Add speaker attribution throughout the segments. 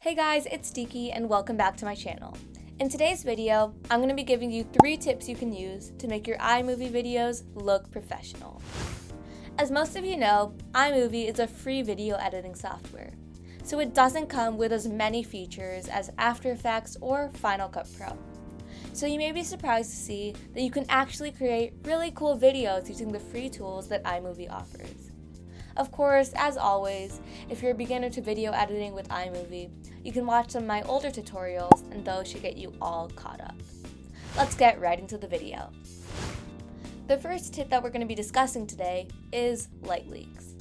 Speaker 1: Hey guys, it's Deeki and welcome back to my channel. In today's video, I'm going to be giving you 3 tips you can use to make your iMovie videos look professional. As most of you know, iMovie is a free video editing software, so it doesn't come with as many features as After Effects or Final Cut Pro. So you may be surprised to see that you can actually create really cool videos using the free tools that iMovie offers. Of course, as always, if you're a beginner to video editing with iMovie, you can watch some of my older tutorials and those should get you all caught up. Let's get right into the video. The first tip that we're going to be discussing today is light leaks.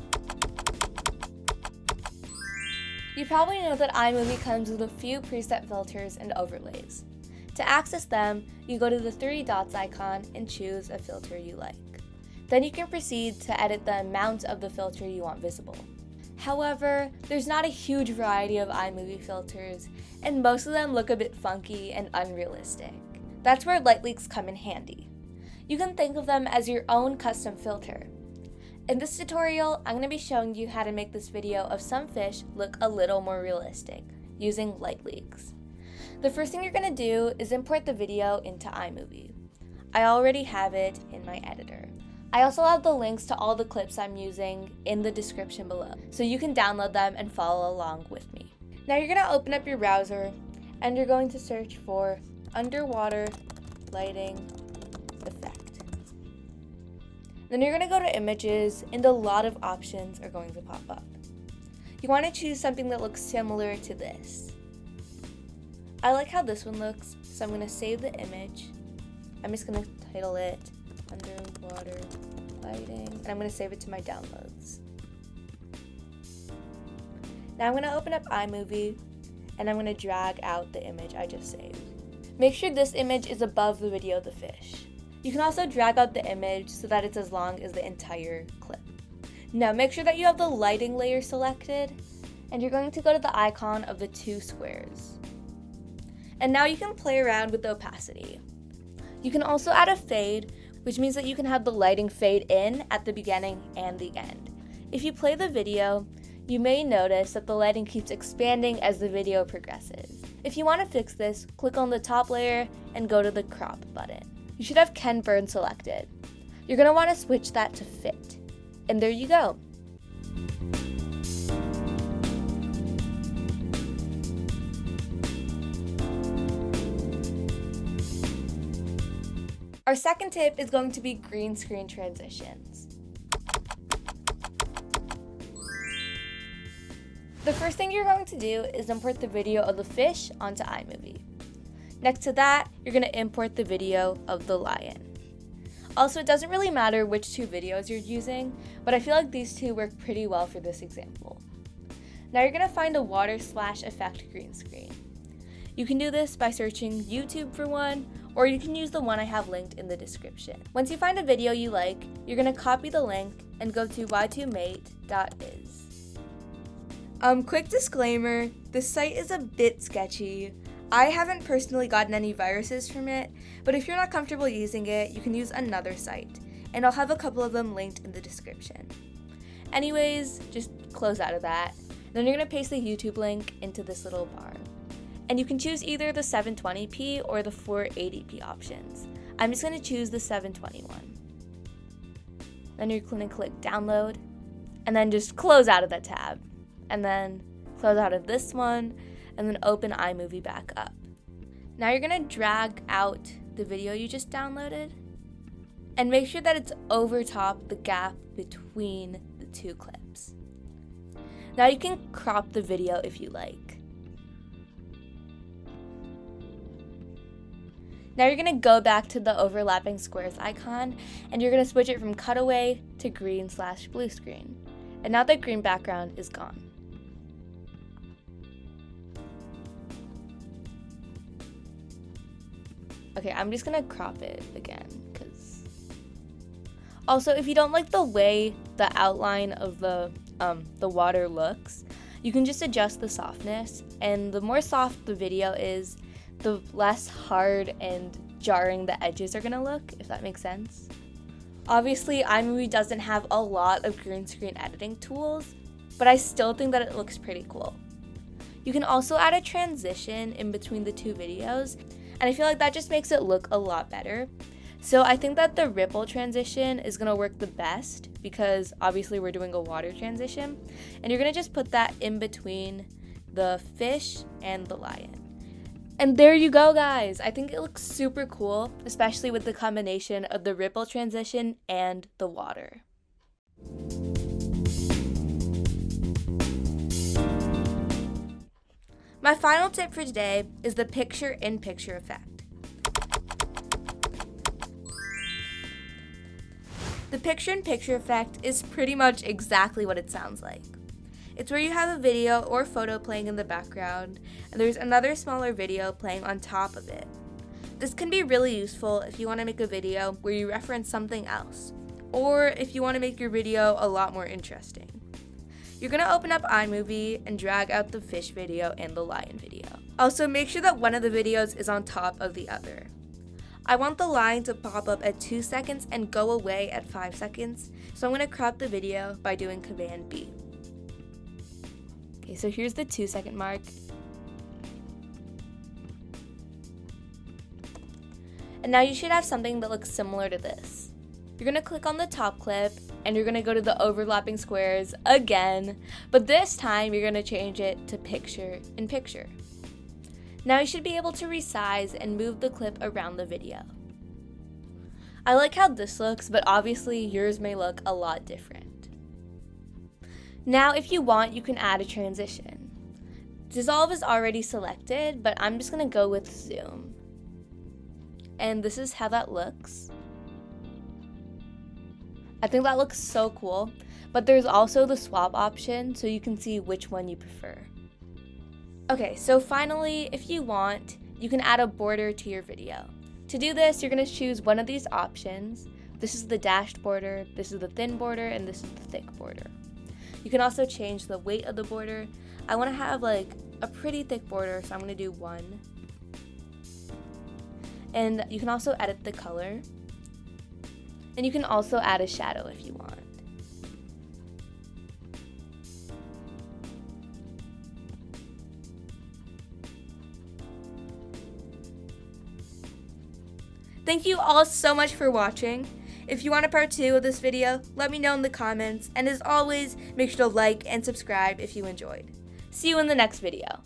Speaker 1: You probably know that iMovie comes with a few preset filters and overlays. To access them, you go to the 3 dots icon and choose a filter you like. Then you can proceed to edit the amount of the filter you want visible. However, there's not a huge variety of iMovie filters, and most of them look a bit funky and unrealistic. That's where light leaks come in handy. You can think of them as your own custom filter. In this tutorial, I'm going to be showing you how to make this video of some fish look a little more realistic, using light leaks. The first thing you're going to do is import the video into iMovie. I already have it in my editor. I also have the links to all the clips I'm using in the description below, so you can download them and follow along with me. Now you're going to open up your browser, and you're going to search for underwater lighting effect. Then you're going to go to images, and a lot of options are going to pop up. You want to choose something that looks similar to this. I like how this one looks, so I'm going to save the image. I'm just going to title it underwater lighting, and I'm going to save it to my downloads. Now I'm going to open up iMovie, and I'm going to drag out the image I just saved. Make sure this image is above the video of the fish. You can also drag out the image so that it's as long as the entire clip. Now make sure that you have the lighting layer selected, and you're going to go to the icon of the 2 squares. And now you can play around with the opacity. You can also add a fade, which means that you can have the lighting fade in at the beginning and the end. If you play the video, you may notice that the lighting keeps expanding as the video progresses. If you want to fix this, click on the top layer and go to the crop button. You should have Ken Burn selected. You're going to want to switch that to fit. And there you go. Our second tip is going to be green screen transitions. The first thing you're going to do is import the video of the fish onto iMovie. Next to that, you're going to import the video of the lion. Also, it doesn't really matter which 2 videos you're using, but I feel like these 2 work pretty well for this example. Now you're going to find a water splash effect green screen. You can do this by searching YouTube for one, or you can use the one I have linked in the description. Once you find a video you like, you're going to copy the link and go to y2mate.is. Quick disclaimer, this site is a bit sketchy. I haven't personally gotten any viruses from it, but if you're not comfortable using it, you can use another site, and I'll have a couple of them linked in the description. Anyways, just close out of that. Then you're going to paste the YouTube link into this little bar. And you can choose either the 720p or the 480p options. I'm just going to choose the 720 Then you're going to click download, and then just close out of that tab. And then close out of this one, and then open iMovie back up. Now you're going to drag out the video you just downloaded, and make sure that it's over top the gap between the 2 clips. Now you can crop the video if you like. Now you're going to go back to the overlapping squares icon, and you're going to switch it from cutaway to green/blue screen. And now the green background is gone. Okay, I'm just going to crop it again, because... Also, if you don't like the way the outline of the water looks, you can just adjust the softness, and the more soft the video is, the less hard and jarring the edges are going to look, if that makes sense. Obviously, iMovie doesn't have a lot of green screen editing tools, but I still think that it looks pretty cool. You can also add a transition in between the two videos, and I feel like that just makes it look a lot better. So I think that the ripple transition is going to work the best because obviously we're doing a water transition, and you're going to just put that in between the fish and the lion. And there you go, guys. I think it looks super cool, especially with the combination of the ripple transition and the water. My final tip for today is the picture-in-picture effect. The picture-in-picture effect is pretty much exactly what it sounds like. It's where you have a video or photo playing in the background, and there's another smaller video playing on top of it. This can be really useful if you want to make a video where you reference something else, or if you want to make your video a lot more interesting. You're going to open up iMovie and drag out the fish video and the lion video. Also, make sure that one of the videos is on top of the other. I want the line to pop up at 2 seconds and go away at 5 seconds, so I'm going to crop the video by doing Command B. Okay, so here's the 2 second mark. And now you should have something that looks similar to this. You're going to click on the top clip and you're going to go to the overlapping squares again, but this time you're going to change it to picture in picture. Now you should be able to resize and move the clip around the video. I like how this looks, but obviously yours may look a lot different. Now if you want, you can add a transition. Dissolve is already selected, but I'm just going to go with zoom. And this is how that looks. I think that looks so cool, but there's also the swap option so you can see which one you prefer. Okay, so finally, if you want, you can add a border to your video. To do this, you're going to choose one of these options. This is the dashed border, this is the thin border, and this is the thick border. You can also change the weight of the border. I want to have like a pretty thick border, so I'm going to do 1. And you can also edit the color. And you can also add a shadow if you want. Thank you all so much for watching. If you want a part 2 of this video, let me know in the comments. And as always, make sure to like and subscribe if you enjoyed. See you in the next video.